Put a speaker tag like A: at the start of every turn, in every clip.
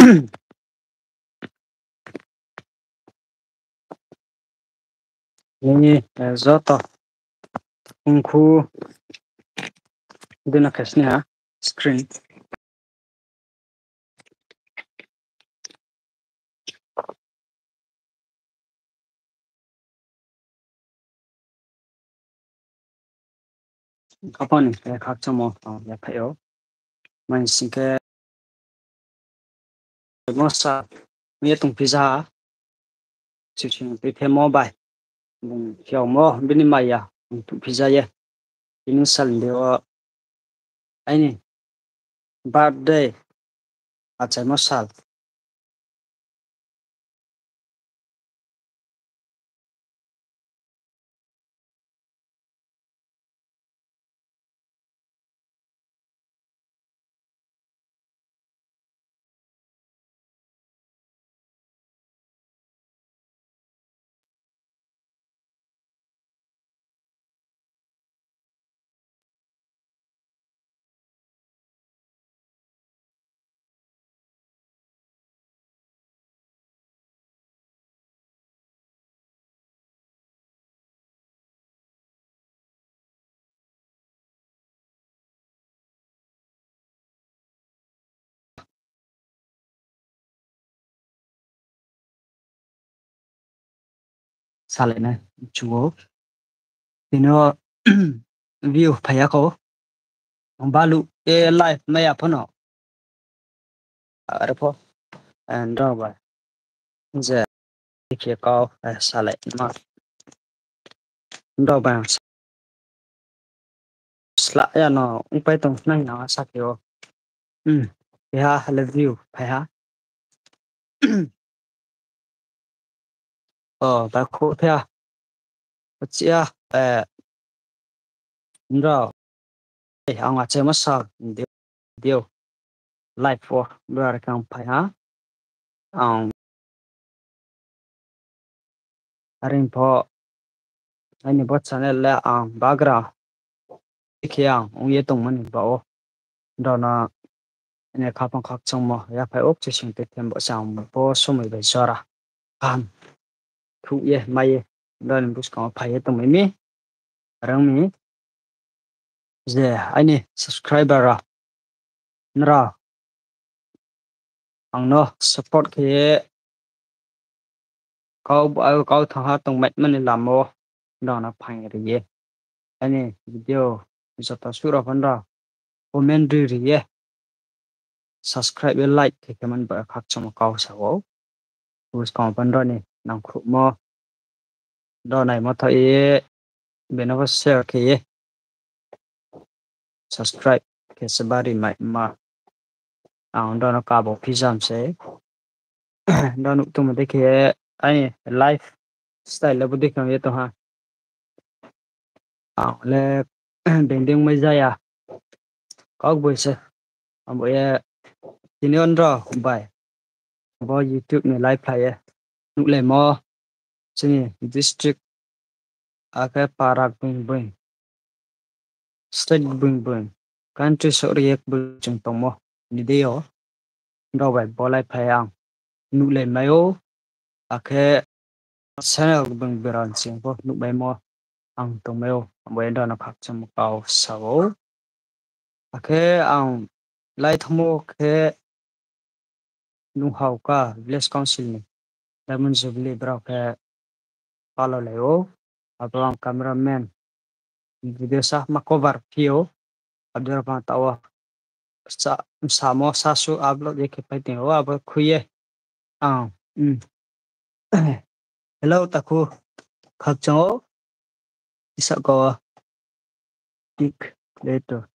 A: Ini zoto ungku dina kasnya screen apa nih kakak mau ya payo main singke mosa mi tung pizza chiching pe pe mobile bung hiao mo bini maya tung pizza ye ini sal dewa ini birthday acai mosal sale này chuo tino view phaya ko balu e live maya phono arpo and ba je ke ko sale ma ndo ba sla ya no un pai tong nang na sakyo ya love you phaya ba ko phaya chia ndo ang a che ma sa dio live for bra kang phaya ang arin pho anh bot channel la ang bagra khiang ong ye tong man ba o do na ne kha pang khak chang mo ya phai ok chi sing te tem bo sang po so mai bai sara am thu ye mai ye do ni bus ka phai ye tong mai mi rang mi je ani subscriber ra nra ang no support ke kau tha ha tong mai man la mo do na phai ri ye ani video jota sura pan ra comment ri ye subscribe và like thì comment bật khắc trong câu sau bus còn phần đó này nằm khu mò đó này mà thấy bên nó share cái subscribe cái sabari mà đó nó cả bộ pizza sẽ đó nụ tụi mình cái ai life style là bút đi không vậy to ha là bên đường mới ra à có buổi sẽ buổi tin nhắn đó bài vào YouTube này live play nụ lệ mò xin district cái parak bing bing state bing bing country sorry ek bing chung tong mo ni deo do bài bolai phayang nụ lệ mayo cái channel bing biran sing po nụ bài mo ang tong mayo bởi đó nó khác trong cao sáu cái ang lại thamo cái nụ hậu cả village council này lemon jubilee bro cái follow leo abang cameraman video sah makover pio abdur pa tawa sa mo sa su upload ye ke pai tin wa ba khuye um hello taku khak chang isa ko tik later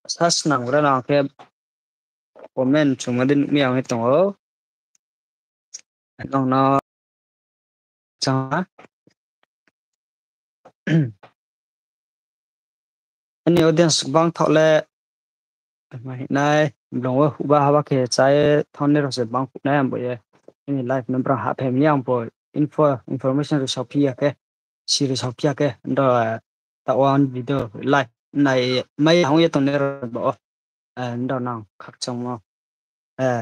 A: sas nang ra na ke comment chung din mi ang hetong o nong na chang ani audience bang thole mai nai long wa ba ha ke chai thon ne ro se bang nai am bo ye ini live number ha phem yang bo information ro shopia ke siri shopia ke ndo ta one video live nai mai hong ye tong ne ro bo đó nào khắc trong mà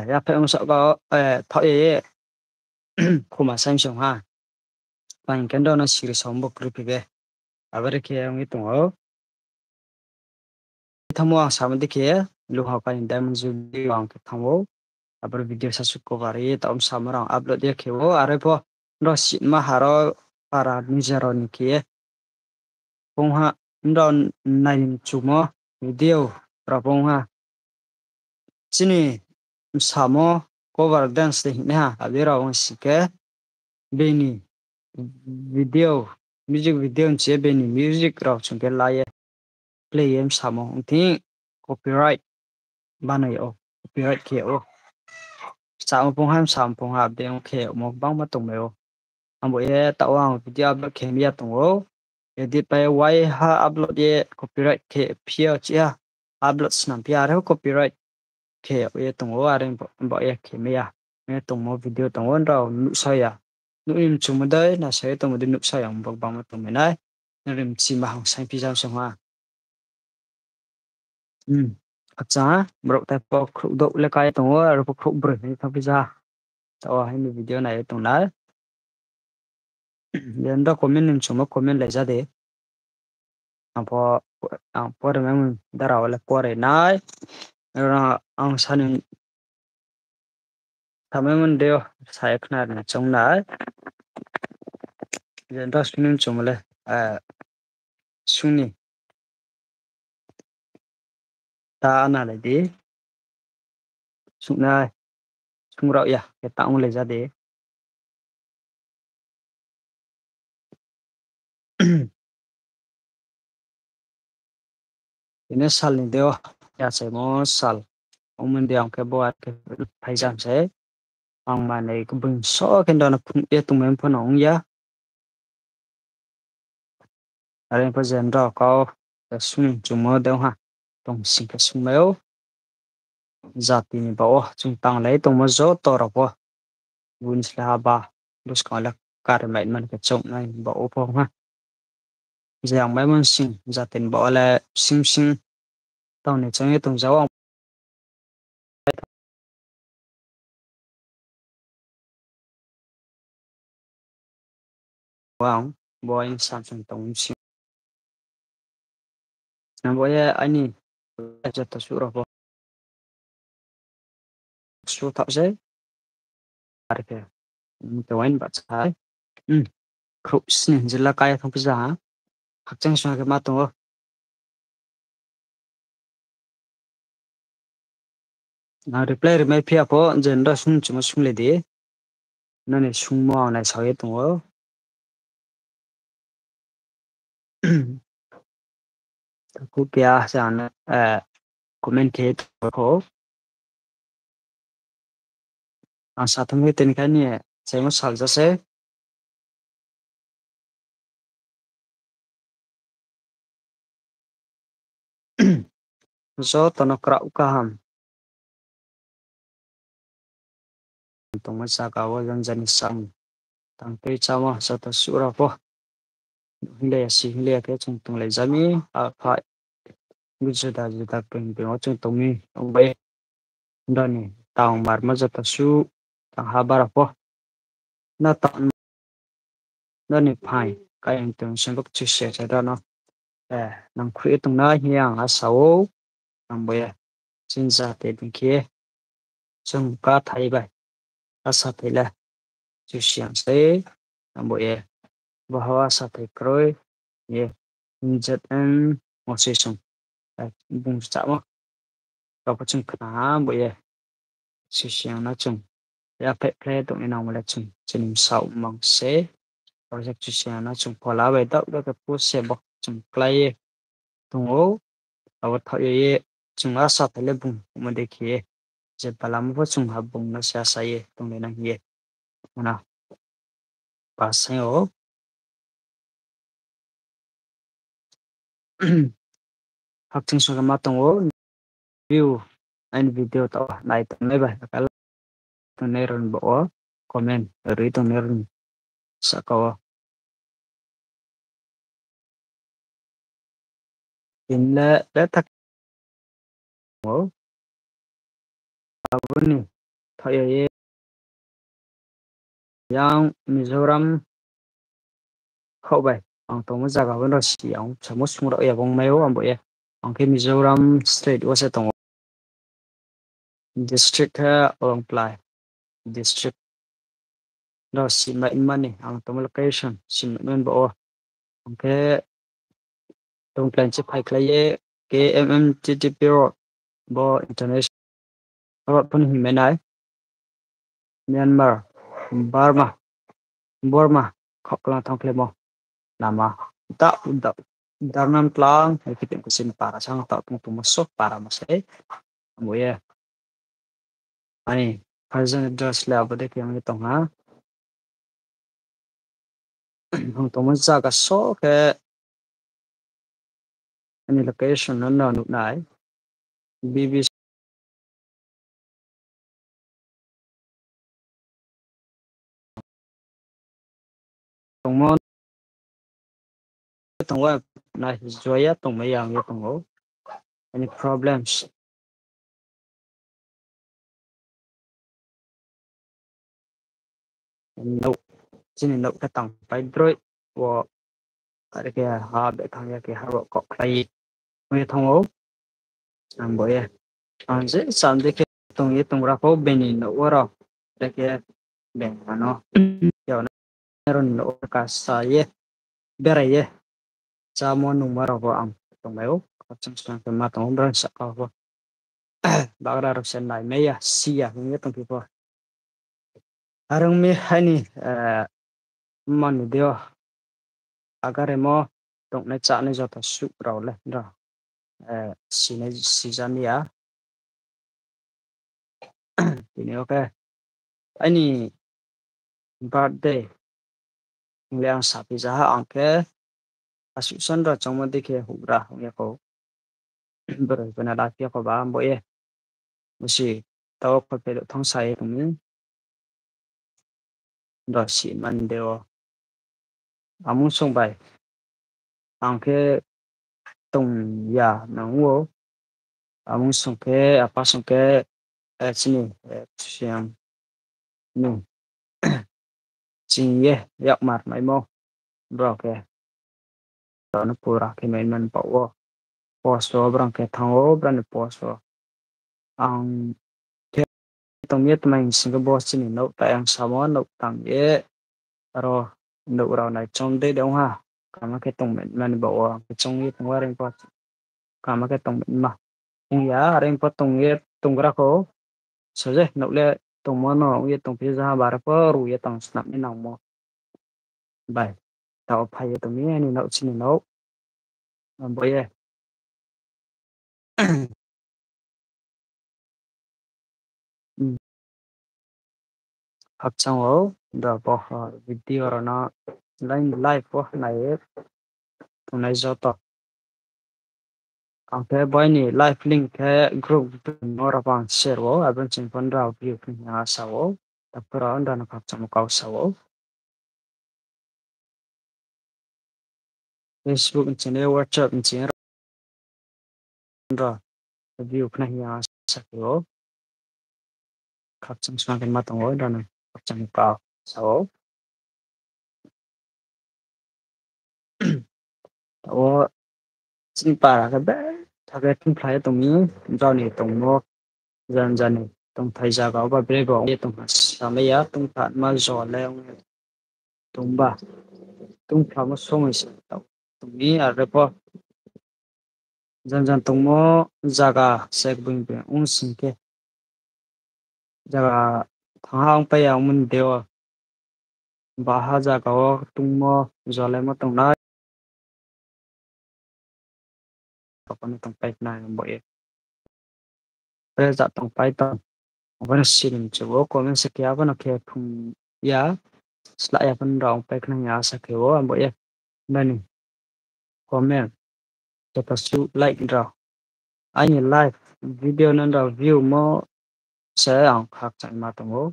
A: ya phải ông sợ có thọ ye kuma sang song ha pan kendo na siri sombo kripi be abare ke ông itu oh thamo sama dikhe lu ha ka indam ju di ang ke thamo abare video sa su ko bari ta om samara upload ye khewo are po ro sin ma haro para nijaro ni ke pong ha ndon nai chumo video ra pong ha chini samo cover dance de ne ha abira on sike beni video music video che beni music ra chung ke la ye play em samo thi copyright banai o copyright ke o samo pong ham sam pong ha de ke mo bang ma tong me o ambo ye ta wa video upload ke mi ya tong o edit pa wai ha upload ye copyright ke phia chia upload snam pia re copyright ke ye tong o are bo ye ke me ya me tong mo video tong on ra nu sa ya nu im chung ma dai na sai tong de nu sa yang bok bang ma tong me nai na rim chi ma hong sai pi jam sang ha acha bro ta po khu do le kai tong o ar po khu bro ni ta pi ja ta wa hai video này tong na den da comment nim chung ma comment le ja de apo por me dara wala pore nai ra ang sanin thamem deo sai khna na chung na den da sunin chung le suni ta na le de sung na sung rau ya ke ta ong le ja de ini sal ni deo ya se mo sal ông mình đeo cái bộ cái phải giảm sẽ ông mà này cũng bưng số cái đó là cũng biết tụi mình phân ông ya ở đây bây giờ đó có sung chúng mới đâu ha tổng sinh cái sung méo giá tiền bảo chúng tăng lấy tụi mới số to rồi po vun là ba lúc còn là cả mẹ mình cái trồng này bảo po ha giờ mấy mình sinh giá tiền bảo là sinh sinh tao này trong cái tụi giáo ông ông bảo anh sản xuất tổng sinh nó bảo anh ấy cho tao sửa rồi po số thạo sẽ cái tụi anh bắt sai Kruisnin jilla kaya thong pizza hakchang swa ke ma to na reply re mai phia po jenda sung chuma sung le de na ne sung mo na sa ye to ku kya sa na comment ke ko an sa thong he ten kan ye se mo sal ja se so to no kra u ka ham to ma sa ka wa jan jan sang tang pe cha ma sa ta su ra po le si le ke chung tung le jami a pha gu ju da peng pe o chung to mi ong be ndani taung mar ma ja ta su tang ha ba ra po na ta nó nè phải cái anh tưởng xem bức chia sẻ cho đó nó nằm khuya tung nó hiang ở sáu nằm bia xin ra để bên kia xong có thấy vậy ở sao thế là chia sẻ thế nằm bia và hoa sao thế rồi yeah rất em một sự sống bùng chạm mà có chung khá bia chia sẻ nó chung ya phải phải tụi mình nào mà là chung trên sau mong sẽ project chia sẻ nó chung phá lá về đó đó cái post sẽ bọc chung play tung ô awat thọ ye chung asa tele bung ma dekhiye je palam bo chung ha bung na sa sa ye tung le na ye na pa se o hak chung so ma tung o view and video to nai tung ne ba kal tung ne ron bo comment ri tung ne ron sa ko in le le tak o abuni thoye yang Mizoram khâu bài ông tổng mới ra vào vấn đề gì ông sẽ mất xuống đội vòng mail ông bởi ông cái Mizoram state was tổng district ha ông apply district đó xin mệnh money ông tổng location xin mệnh bộ ông cái tổng plan chip hay cái KMMTTP road bo international road pun himen ai Myanmar Burma Burma khóc là thong klemo nama tak untuk dalam tlang kita kusin para sang tak tung masuk para masuk ya ani present address le abade ke ang itong ha hong tong sa ka so ke ani location nan na nu nai bb tong mo tong wa na joya tong mai yang ye tong ho any problems no chin no ka tang pai droi wo are ke ha be thang ya ke ha ro ko kai mai thong ho am bo ye an je san de ke tong ye tong ra ko beni no wo ro de ke ben ano yo na ron no ka sa ye bere ye cha mo nu ma ro ko am tong mai ho chang sang ke ma tong ran sa ka ho ba ra ro sen nai me ya si ya ngi tong pi po arang me hani man dio agar emo tong na cha ne jota su ro le ra si ne si jan ya ini oke ani birthday yang sapi jaha angke asusan ra chong ma dikhe hubra nge ko ber bana la pia ko ba bo ye musi taw ko pe thong sai tum ra si man deo amu song bai angke tong ya nang wo amu song ke apa song ke sini siang nu chi ye yak mar mai mo bro ke to na pura ke men man pa wo posto brang ke thang wo bran posto ang tong yết mình Singapore xin nấu tại ang samo nấu tang ye aro nấu rau này trong đây đâu ha kama cái tong mình bảo trong yết tong waring pot kama cái tong mình mà ông ya ring pot tong yết tong ra ko so je nấu le tong mo no yết tong pizza bar po ru yết tong snap ni nong mo bai tao phai tong ni ni nấu xin nấu boy ye học xong rồi rồi bỏ video rồi nó lên live của này tong này cho to Oke, boy ni live link ke group nora bang share wo abang simpan raw view punya sawo tapra anda nak macam kau sawo Facebook channel WhatsApp channel ra view punya sawo macam semakin matang wo dan macam kau sawo wo sin para ke be thage tin plai tong mi jaw ni tong mo jan jan ni tong thai ja ga ba bre go ye tong samaya tong phat ma zo le tong ba tong pha ma song is tong mi are po jan jan tongmo jaga sek bing bing ung singke jaga thang pa yang mun deo baha jaga o tungmo jole mo tong na kapon tong pai na bo e pre ja tong pai ta wan sirim chu o ko men se kya ban ke phum ya sla ya pan rong pai khna ya sa ke o bo e nani comment to pasu like ra ai live video nan ra view mo sẽ ang khak chang ma tong o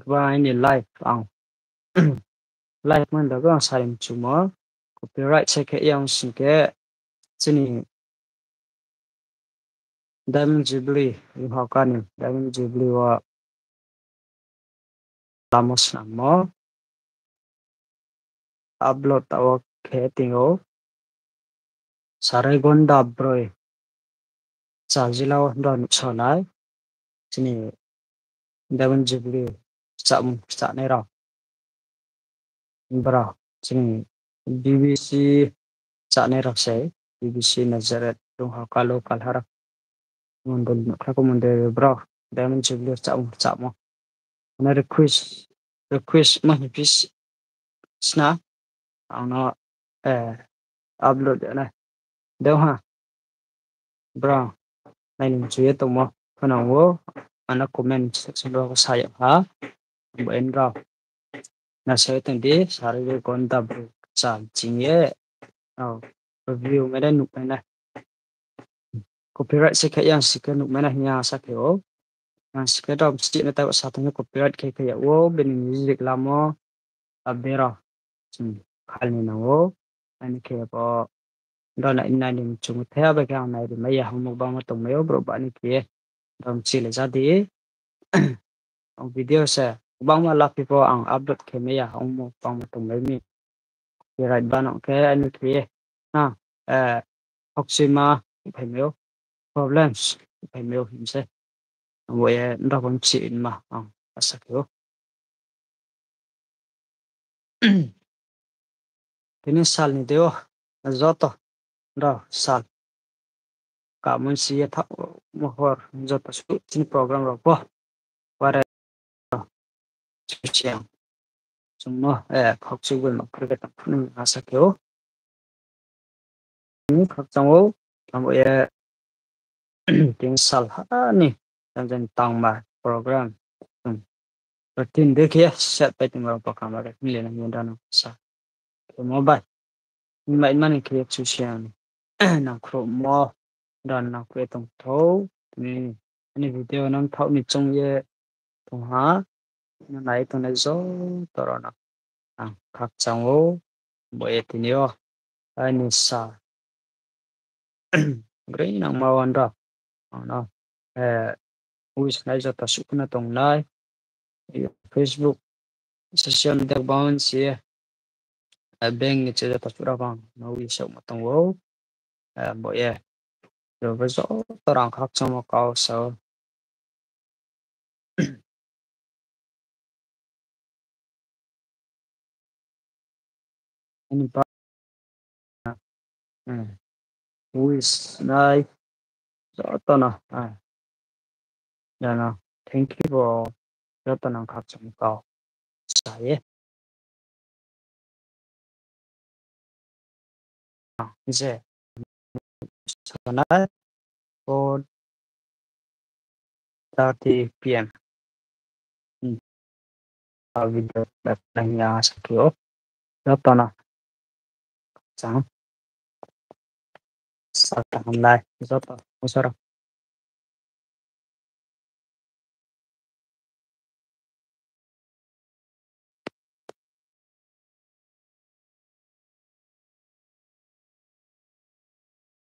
A: Ba ini live ang live man da ga saim chuma copyright se ke yang sin ke chini Diamond Jubilee yung hakani Diamond Jubilee wa lamos na mo upload tawa ke tingo sarai gonda broi sa jilaw da nu chalai chini Diamond Jubilee sa ne ra bra chini BBC sa ne ra se BBC Nazaret yung hakalo kalhara mundul nakako munde bra Diamond Jubilee sa mo na request mahipis sna ang na upload na đâu ha bra này mình chưa tụng mà phần nào vô anh comment section đó có sai hả bên ra là sẽ từng đi sai cái con tập chạm chính ấy review mấy đây nụ này copyright sẽ cái yang sẽ cái nụ mấy này nhà sẽ kiểu yang sẽ cái đó chỉ là tạo satu nya copyright cái wo bên music lama abera hal ni nawo anh cái apa đó là in này chúng theo về cái này thì mấy giờ không một bao mà tổng mấy bro bạn kia đồng chỉ là ra đi ông video sẽ bang mà lắp people ang upload cái mấy giờ không một bao mà tổng mấy mi thì lại bạn ông cái anh kia ha học sinh mà phải mấy problems phải mấy hình sẽ vậy nó còn chuyện mà sao kiểu thế nên sal này đều rõ to đó sal cả muốn xí thọ một hồi rất là chút trên program rồi po và đây chuyện chúng nó học sinh viên mà cứ cái tập nên là sao kiểu học trong ô vậy tiếng sal ha nè dần tăng mà program rồi tin được kia setไปถึงเราประกันว่ามีเรื่องนี้ด้านซ้ายmobile mấy mình kia chú xem nào Chrome dan nào quay tổng thấu nè anh video nằm thấu nè trong ye tổng há nó này tổng này gió tao rồi nè các trang ô bởi thì nhiều anh sa cái nào mà anh đó nó ui này cho ta chụp nó tổng này Facebook social media bounce bank chơi ta chụp ra bằng nó ui sợ mà tổng ô bởi rồi với gió tao đang khắc trong một câu sau anh ba ui này gió tao nè dạ thank you for gió tao đang khắc trong một câu sai 이제 전날 4:30 p.m. video đặt nhà sẽ kiểu rất to nào sáng sao hôm nay rất to không sao đâu